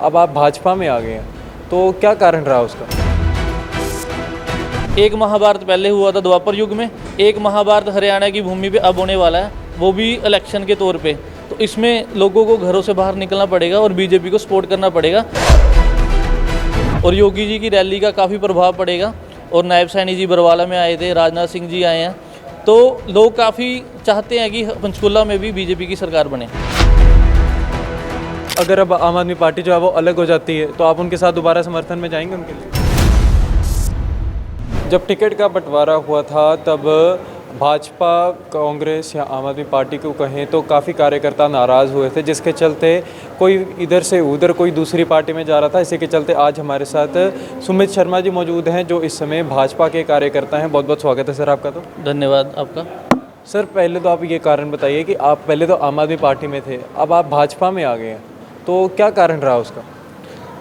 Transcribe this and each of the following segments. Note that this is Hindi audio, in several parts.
अब आप भाजपा में आ गए हैं, तो क्या कारण रहा उसका? एक महाभारत पहले हुआ था द्वापर युग में, एक महाभारत हरियाणा की भूमि पे अब होने वाला है, वो भी इलेक्शन के तौर पे। तो इसमें लोगों को घरों से बाहर निकलना पड़ेगा और बीजेपी को सपोर्ट करना पड़ेगा और योगी जी की रैली का काफ़ी प्रभाव पड़ेगा। और नायब सैनी जी बरवाला में आए थे, राजनाथ सिंह जी आए हैं, तो लोग काफ़ी चाहते हैं कि पंचकुला में भी बीजेपी की सरकार बने। अगर अब आम आदमी पार्टी जो है वो अलग हो जाती है, तो आप उनके साथ दोबारा समर्थन में जाएंगे उनके लिए? जब टिकट का बंटवारा हुआ था तब भाजपा, कांग्रेस या आम आदमी पार्टी को कहें तो काफ़ी कार्यकर्ता नाराज़ हुए थे, जिसके चलते कोई इधर से उधर, कोई दूसरी पार्टी में जा रहा था। इसी के चलते आज हमारे साथ सुमित शर्मा जी मौजूद हैं, जो इस समय भाजपा के कार्यकर्ता हैं। बहुत बहुत स्वागत है सर आपका। तो धन्यवाद आपका। सर, पहले तो आप ये कारण बताइए कि आप पहले तो आम आदमी पार्टी में थे, अब आप भाजपा में आ गए हैं, तो क्या कारण रहा उसका?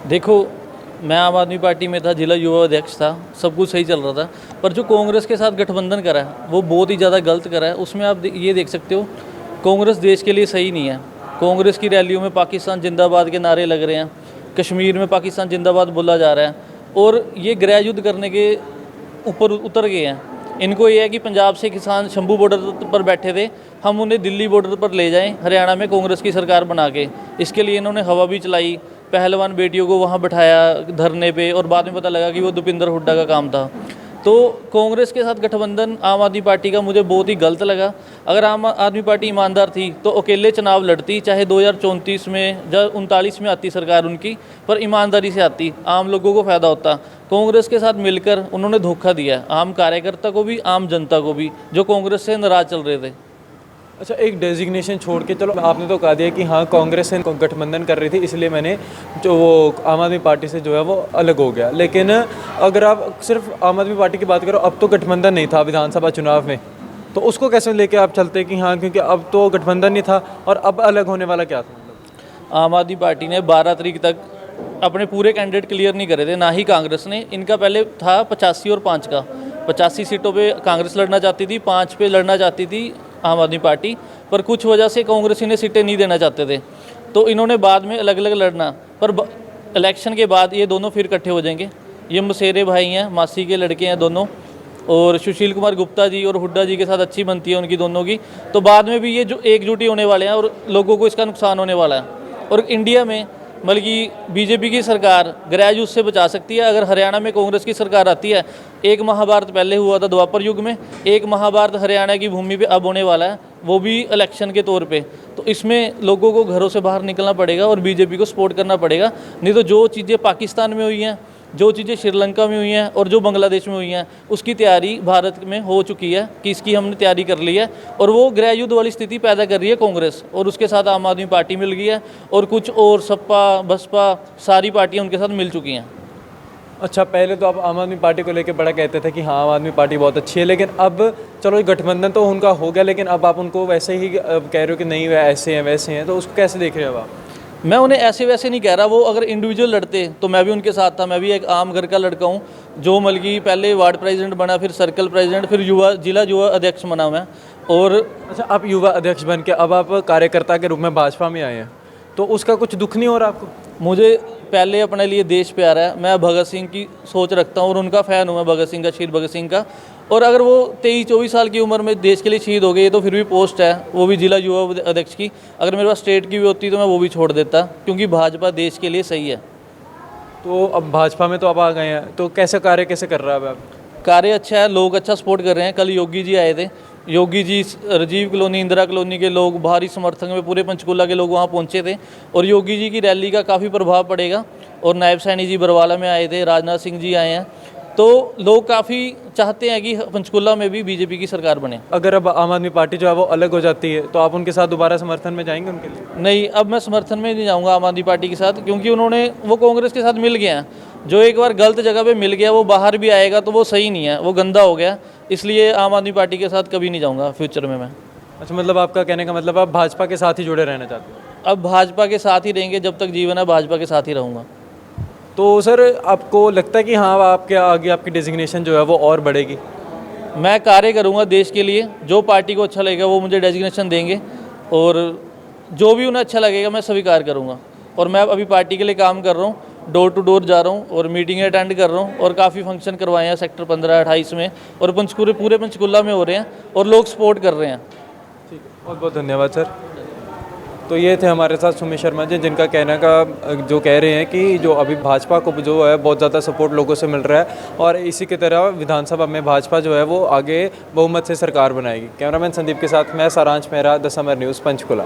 देखो, मैं आम आदमी पार्टी में था, जिला युवा अध्यक्ष था, सब कुछ सही चल रहा था, पर जो कांग्रेस के साथ गठबंधन करा है वो बहुत ही ज़्यादा गलत करा है। उसमें आप ये देख सकते हो, कांग्रेस देश के लिए सही नहीं है। कांग्रेस की रैलियों में पाकिस्तान जिंदाबाद के नारे लग रहे हैं, कश्मीर में पाकिस्तान जिंदाबाद बोला जा रहा है, और ये गृह युद्ध करने के ऊपर उतर गए हैं। इनको ये है कि पंजाब से किसान शंभू बॉर्डर पर बैठे थे, हम उन्हें दिल्ली बॉर्डर पर ले जाएं हरियाणा में कांग्रेस की सरकार बना के। इसके लिए इन्होंने हवा भी चलाई, पहलवान बेटियों को वहाँ बिठाया धरने पे, और बाद में पता लगा कि वो दुपिंदर हुड्डा का काम था। तो कांग्रेस के साथ गठबंधन आम आदमी पार्टी का मुझे बहुत ही गलत लगा। अगर आम आदमी पार्टी ईमानदार थी तो अकेले चुनाव लड़ती, चाहे 2034 में या 39 में आती सरकार उनकी, पर ईमानदारी से आती, आम लोगों को फ़ायदा होता। कांग्रेस के साथ मिलकर उन्होंने धोखा दिया, आम कार्यकर्ता को भी, आम जनता को भी, जो कांग्रेस से नाराज चल रहे थे। अच्छा, एक डेजिग्नेशन छोड़ के, चलो आपने तो कहा दिया कि हाँ कांग्रेस से गठबंधन कर रही थी, इसलिए मैंने जो वो आम आदमी पार्टी से जो है वो अलग हो गया। लेकिन अगर आप सिर्फ आम आदमी पार्टी की बात करो, अब तो गठबंधन नहीं था विधानसभा चुनाव में, तो उसको कैसे लेके आप चलते कि हाँ, क्योंकि अब तो गठबंधन नहीं था और अब अलग होने वाला क्या था? आम आदमी पार्टी ने 12 तारीख तक अपने पूरे कैंडिडेट क्लियर नहीं करे थे, ना ही कांग्रेस ने। इनका पहले था 85 और 5 का, 85 सीटों पे कांग्रेस लड़ना चाहती थी, 5 पे लड़ना चाहती थी आम आदमी पार्टी, पर कुछ वजह से कांग्रेस इन्हें सीटें नहीं देना चाहते थे, तो इन्होंने बाद में अलग अलग लड़ना। पर इलेक्शन के बाद ये दोनों फिर इकट्ठे हो जाएंगे। ये मसेरे भाई हैं, मासी के लड़के हैं दोनों, और सुशील कुमार गुप्ता जी और हुड्डा जी के साथ अच्छी बनती है उनकी दोनों की। तो बाद में भी ये जो एकजुटी होने वाले हैं और लोगों को इसका नुकसान होने वाला है। और इंडिया में बल्कि बीजेपी की सरकार गृह युद्ध से बचा सकती है अगर हरियाणा में कांग्रेस की सरकार आती है। एक महाभारत पहले हुआ था द्वापर युग में, एक महाभारत हरियाणा की भूमि पे अब होने वाला है, वो भी इलेक्शन के तौर पे। तो इसमें लोगों को घरों से बाहर निकलना पड़ेगा और बीजेपी को सपोर्ट करना पड़ेगा। नहीं तो जो चीज़ें पाकिस्तान में हुई हैं, जो चीज़ें श्रीलंका में हुई हैं और जो बांग्लादेश में हुई हैं, उसकी तैयारी भारत में हो चुकी है कि इसकी हमने तैयारी कर ली है, और वो गृह युद्ध वाली स्थिति पैदा कर रही है कांग्रेस, और उसके साथ आम आदमी पार्टी मिल गई है, और कुछ और सपा बसपा सारी पार्टियां उनके साथ मिल चुकी हैं। अच्छा, पहले तो आप आम आदमी पार्टी को लेकर बड़ा कहते थे कि हाँ आम आदमी पार्टी बहुत अच्छी है, लेकिन अब चलो गठबंधन तो उनका हो गया, लेकिन अब आप उनको वैसे ही कह रहे हो कि नहीं वह ऐसे हैं वैसे हैं, तो उसको कैसे देख रहे हो आप? मैं उन्हें ऐसे वैसे नहीं कह रहा, वो अगर इंडिविजुअल लड़ते तो मैं भी उनके साथ था। मैं भी एक आम घर का लड़का हूँ, जो मलगी पहले वार्ड प्रेसिडेंट बना, फिर सर्कल प्रेसिडेंट, फिर जिला युवा अध्यक्ष बना मैं। और अच्छा, आप युवा अध्यक्ष बन के अब आप कार्यकर्ता के रूप में भाजपा में आए हैं, तो उसका कुछ दुख नहीं हो रहा आपको? मुझे पहले अपने लिए देश प्यारा है, मैं भगत सिंह की सोच रखता हूँ और उनका फ़ैन हूँ मैं, भगत सिंह का, शहीद भगत सिंह का। और अगर वो 23-24 साल की उम्र में देश के लिए शहीद हो गए, तो फिर भी पोस्ट है, वो भी जिला युवा अध्यक्ष की। अगर मेरे पास स्टेट की भी होती तो मैं वो भी छोड़ देता, क्योंकि भाजपा देश के लिए सही है। तो अब भाजपा में तो आप आ गए हैं, तो कैसे कार्य कैसे कर रहा है आप? कार्य अच्छा है, लोग अच्छा सपोर्ट कर रहे हैं। कल योगी जी आए थे, योगी जी राजीव कॉलोनी, इंदिरा कॉलोनी के लोग भारी समर्थन में, पूरे पंचकुला के लोग वहाँ पहुँचे थे, और योगी जी की रैली का काफ़ी प्रभाव पड़ेगा। और नायब सैनी जी बरवाला में आए थे, राजनाथ सिंह जी आए हैं, तो लोग काफ़ी चाहते हैं कि पंचकुला में भी बीजेपी की सरकार बने। अगर अब आम आदमी पार्टी जो है वो अलग हो जाती है, तो आप उनके साथ दोबारा समर्थन में जाएंगे उनके लिए? नहीं, अब मैं समर्थन में नहीं जाऊंगा आम आदमी पार्टी के साथ, क्योंकि वो कांग्रेस के साथ मिल गया हैं। जो एक बार गलत जगह पे मिल गया, वो बाहर भी आएगा तो वो सही नहीं है, वो गंदा हो गया। इसलिए आम आदमी पार्टी के साथ कभी नहीं जाऊँगा फ्यूचर में मैं। अच्छा, मतलब आपका कहने का मतलब आप भाजपा के साथ ही जुड़े रहना चाहते हैं? अब भाजपा के साथ ही रहेंगे, जब तक जीवन है भाजपा के साथ ही रहूँगा। तो सर, आपको लगता है कि हाँ आपके आगे आपकी डेजिग्नेशन जो है वो और बढ़ेगी? मैं कार्य करूँगा देश के लिए, जो पार्टी को अच्छा लगेगा वो मुझे डेजिग्नेशन देंगे, और जो भी उन्हें अच्छा लगेगा मैं स्वीकार करूँगा। और मैं अभी पार्टी के लिए काम कर रहा हूँ, डोर टू डोर जा रहा हूँ और मीटिंगें अटेंड कर रहा हूँ और काफ़ी फंक्शन करवाए हैं सेक्टर 15-28 में और पूरे पंचकुला में हो रहे हैं और लोग सपोर्ट कर रहे हैं। ठीक है, बहुत बहुत धन्यवाद सर। तो ये थे हमारे साथ सुमित शर्मा जी, जिनका कहने का जो कह रहे हैं कि जो अभी भाजपा को जो है बहुत ज़्यादा सपोर्ट लोगों से मिल रहा है और इसी की तरह विधानसभा में भाजपा जो है वो आगे बहुमत से सरकार बनाएगी। कैमरामैन संदीप के साथ मैं सारांश Mehra, the summer news, Panchkula.